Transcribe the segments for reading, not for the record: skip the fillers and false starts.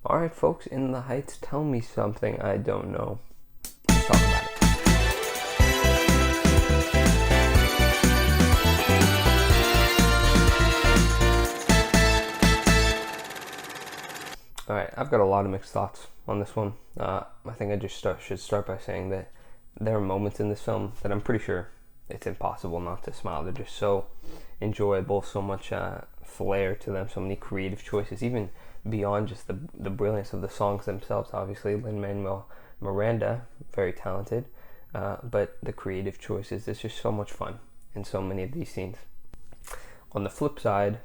Alright, folks, In the Heights, tell me something I don't know. Let's talk about it. Alright, I've got a lot of mixed thoughts on this one. I think I just should start by saying that there are moments in this film that I'm pretty sure it's impossible not to smile. They're just so enjoyable, so much flair to them, so many creative choices, even beyond just the brilliance of the songs themselves. Obviously, Lin-Manuel Miranda, very talented, but the creative choices, there's just so much fun in so many of these scenes. On the flip side,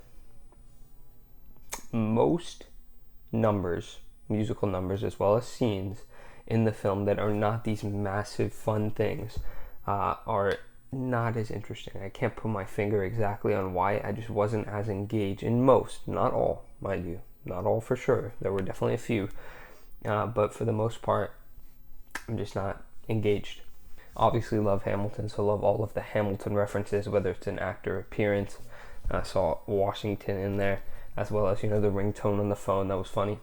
most numbers, musical numbers, as well as scenes in the film that are not these massive fun things are not as interesting. I can't put my finger exactly on why. I just wasn't as engaged in most, not all, mind you, not all for sure. There were definitely a few, but for the most part, I'm just not engaged. Obviously love Hamilton, so love all of the Hamilton references, whether it's an actor appearance. I saw Washington in there, as well as, the ringtone on the phone. That was funny.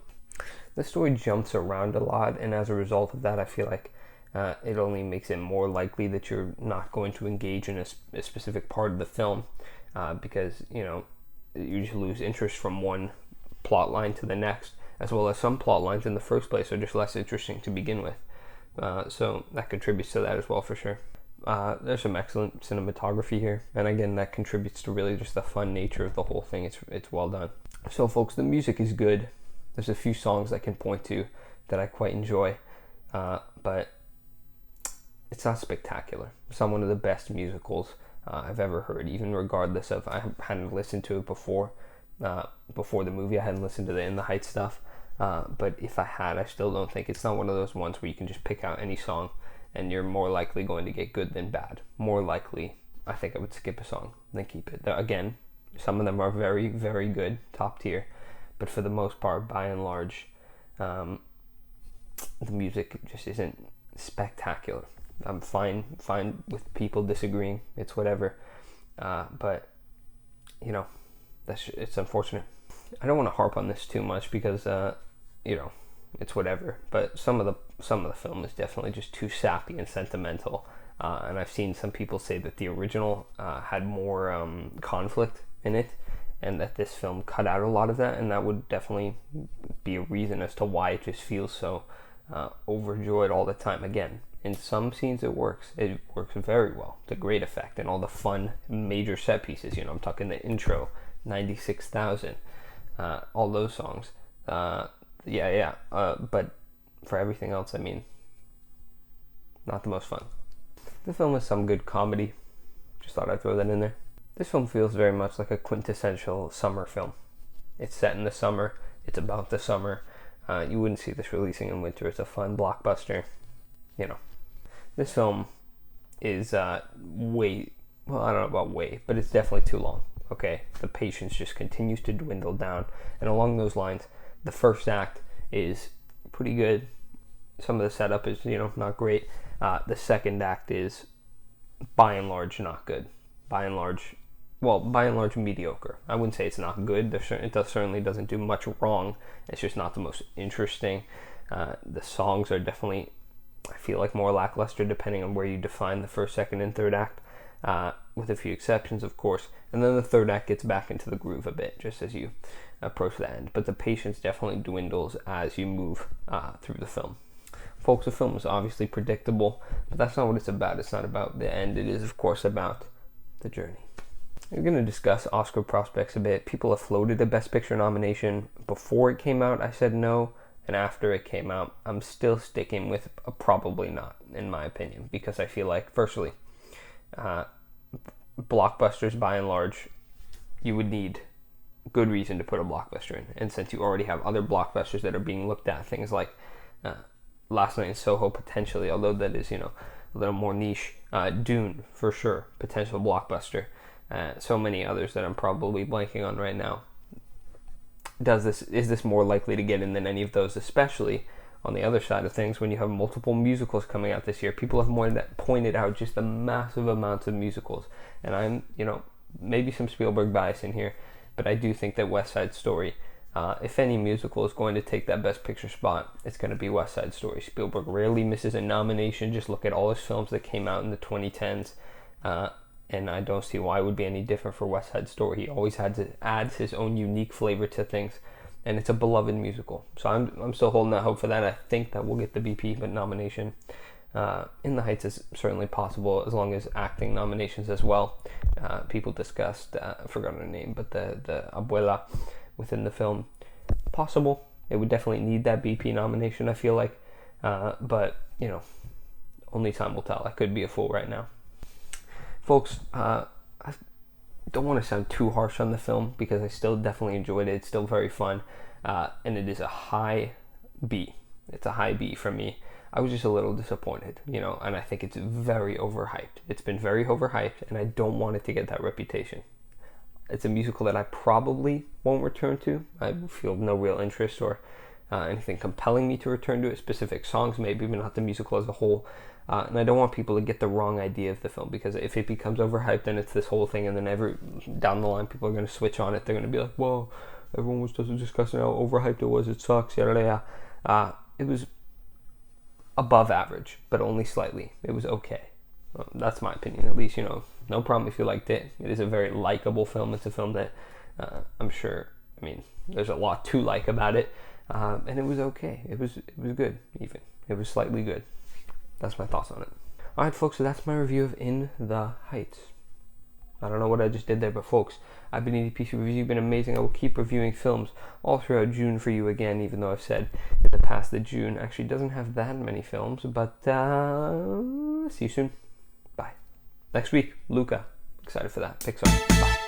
The story jumps around a lot, and as a result of that, I feel like it only makes it more likely that you're not going to engage in a specific part of the film, because you just lose interest from one plot line to the next, as well as some plot lines in the first place are just less interesting to begin with. So that contributes to that as well, for sure. There's some excellent cinematography here, and again, that contributes to really just the fun nature of the whole thing. It's well done. So folks, the music is good. There's a few songs I can point to that I quite enjoy, but it's not spectacular. It's not one of the best musicals I've ever heard, even regardless of, I hadn't listened to it before the movie. I hadn't listened to the In the Heights stuff, but if I had, I still don't think it's not one of those ones where you can just pick out any song and you're more likely going to get good than bad. More likely, I think I would skip a song than keep it. Again, some of them are very, very good, top tier, but for the most part, by and large, the music just isn't spectacular. I'm fine with people disagreeing. It's whatever, but it's unfortunate. I don't want to harp on this too much because it's whatever. But some of the film is definitely just too sappy and sentimental, and I've seen some people say that the original had more conflict in it, and that this film cut out a lot of that, and that would definitely be a reason as to why it just feels so overjoyed all the time. Again, in some scenes it works very well to great effect, and all the fun major set pieces, I'm talking the intro, 96,000, all those songs, but for everything else, not the most fun. The film has some good comedy, just thought I'd throw that in there. This film feels very much like a quintessential summer film. It's set in the summer, it's about the summer. You wouldn't see this releasing in winter. It's a fun blockbuster. This film is I don't know about way, but it's definitely too long. Okay, the patience just continues to dwindle down, and along those lines, the first act is pretty good. Some of the setup is not great. The second act is by and large not good. By and large mediocre. I wouldn't say it's not good. It certainly doesn't do much wrong. It's just not the most interesting. The songs are definitely, I feel like, more lackluster depending on where you define the first, second, and third act, with a few exceptions, of course. And then the third act gets back into the groove a bit, just as you approach the end. But the patience definitely dwindles as you move through the film. Folks, the film is obviously predictable, but that's not what it's about. It's not about the end. It is, of course, about the journey. We're going to discuss Oscar prospects a bit. People have floated a Best Picture nomination. Before it came out, I said no. And after it came out, I'm still sticking with a probably not, in my opinion, because I feel like, firstly, blockbusters, by and large, you would need good reason to put a blockbuster in. And since you already have other blockbusters that are being looked at, things like Last Night in Soho, potentially, although that is, a little more niche. Dune, for sure, potential blockbuster. So many others that I'm probably blanking on right now. Is this more likely to get in than any of those, especially on the other side of things when you have multiple musicals coming out this year? People have pointed out just the massive amounts of musicals, and I'm, maybe some Spielberg bias in here, but I do think that West Side Story If any musical is going to take that Best Picture spot, it's going to be West Side Story. Spielberg rarely misses a nomination. Just look at all his films that came out in the 2010s. And I don't see why it would be any different for West Side Story. He always adds his own unique flavor to things, and it's a beloved musical. So I'm still holding out hope for that. I think that we'll get the BP nomination. In the Heights is certainly possible, as long as acting nominations as well. People discussed, I forgot her name, but the abuela within the film, possible. It would definitely need that BP nomination, I feel like. But, only time will tell. I could be a fool right now. Folks, I don't want to sound too harsh on the film, because I still definitely enjoyed it. It's still very fun. And it is a high B. It's a high B for me. I was just a little disappointed, and I think it's very overhyped. It's been very overhyped, and I don't want it to get that reputation. It's a musical that I probably won't return to. I feel no real interest or anything compelling me to return to it. Specific songs, maybe, but not the musical as a whole. And I don't want people to get the wrong idea of the film, because if it becomes overhyped, then it's this whole thing, and then down the line, people are going to switch on it. They're going to be like, whoa, everyone was just discussing how overhyped it was. It sucks. Yada, yada. It was above average, but only slightly. It was okay. That's my opinion, at least. No problem if you liked it. It is a very likable film. It's a film that I'm sure, there's a lot to like about it, and it was okay. It was good, even. It was slightly good. That's my thoughts on it. Alright, folks, so that's my review of In the Heights. I don't know what I just did there, but folks, I've been EDPC Reviews. You've been amazing. I will keep reviewing films all throughout June for you again, even though I've said in the past that June actually doesn't have that many films. But see you soon. Bye. Next week, Luca. Excited for that. Pixar. Bye.